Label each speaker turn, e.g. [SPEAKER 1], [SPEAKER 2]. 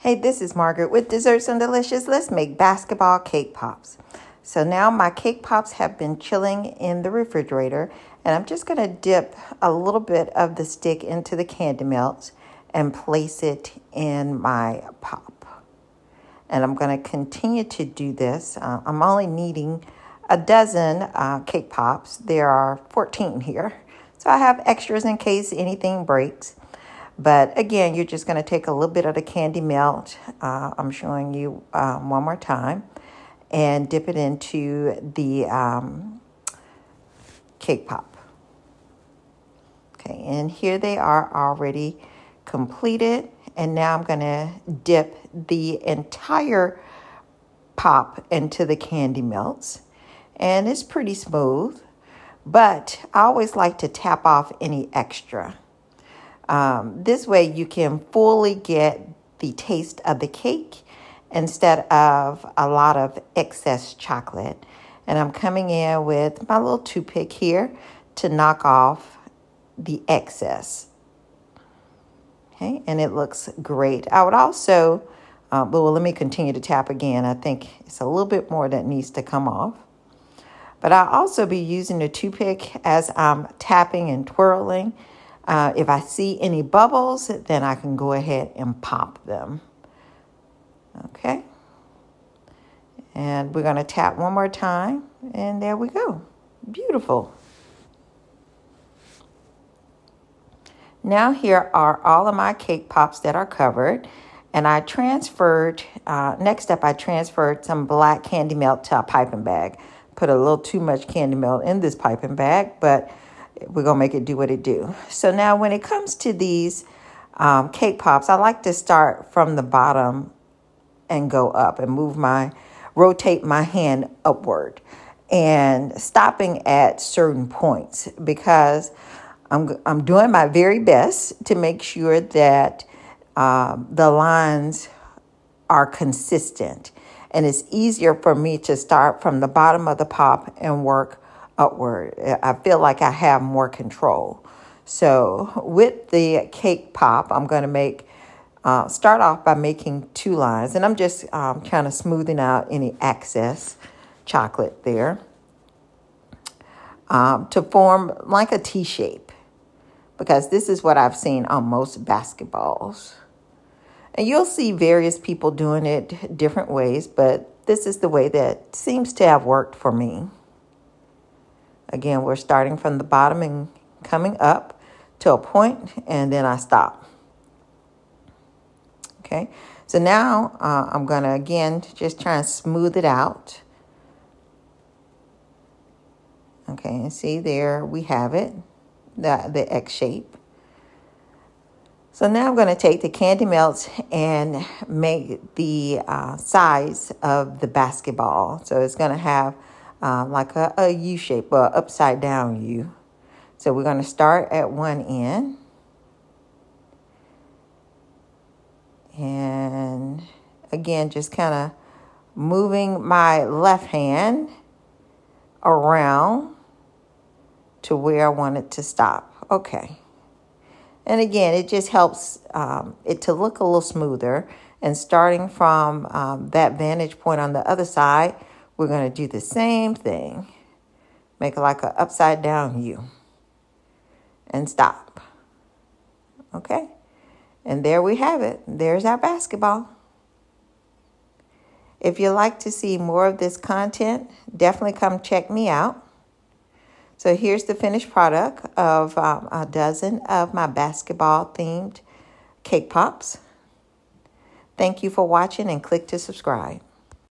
[SPEAKER 1] Hey, this is Margaret with Desserts and Delicious. Let's make basketball cake pops. So now my cake pops have been chilling in the refrigerator, and I'm just going to dip a little bit of the stick into the candy melt and place it in my pop. And I'm going to continue to do this. I'm only needing a dozen cake pops. There are 14 here, so I have extras in case anything breaks. But again, you're just going to take a little bit of the candy melt. I'm showing you one more time. And dip it into the cake pop. Okay, and here they are already completed. And now I'm going to dip the entire pop into the candy melts. And it's pretty smooth. But I always like to tap off any extra. This way you can fully get the taste of the cake instead of a lot of excess chocolate. And I'm coming in with my little toothpick here to knock off the excess. Okay, and it looks great. I would also, well, let me continue to tap again. I think it's a little bit more that needs to come off. But I'll also be using the toothpick as I'm tapping and twirling. If I see any bubbles, then I can go ahead and pop them. Okay. And we're going to tap one more time. And there we go. Beautiful. Now here are all of my cake pops that are covered. And I transferred, next up I transferred some black candy melt to a piping bag. Put a little too much candy melt in this piping bag, but we're going to make it do what it do. So now when it comes to these cake pops, I like to start from the bottom and go up and rotate my hand upward and stopping at certain points because I'm doing my very best to make sure that the lines are consistent. And it's easier for me to start from the bottom of the pop and work upward. I feel like I have more control. So with the cake pop, I'm going to start off by making 2 lines. And I'm just kind of smoothing out any excess chocolate there to form like a T shape. Because this is what I've seen on most basketballs. And you'll see various people doing it different ways, but this is the way that seems to have worked for me. Again, we're starting from the bottom and coming up to a point, and then I stop. Okay, so now I'm going to, again, just try and smooth it out. Okay, and see there we have it, the X shape. So now I'm going to take the candy melts and make the size of the basketball. So it's going to have like a U shape, or upside down U. So we're going to start at one end. And again, just kind of moving my left hand around to where I want it to stop. Okay. And again, it just helps it to look a little smoother. And starting from that vantage point on the other side, we're going to do the same thing. Make it like an upside down U. And stop. Okay? And there we have it. There's our basketball. If you'd like to see more of this content, definitely come check me out. So here's the finished product of a dozen of my basketball-themed cake pops. Thank you for watching and click to subscribe.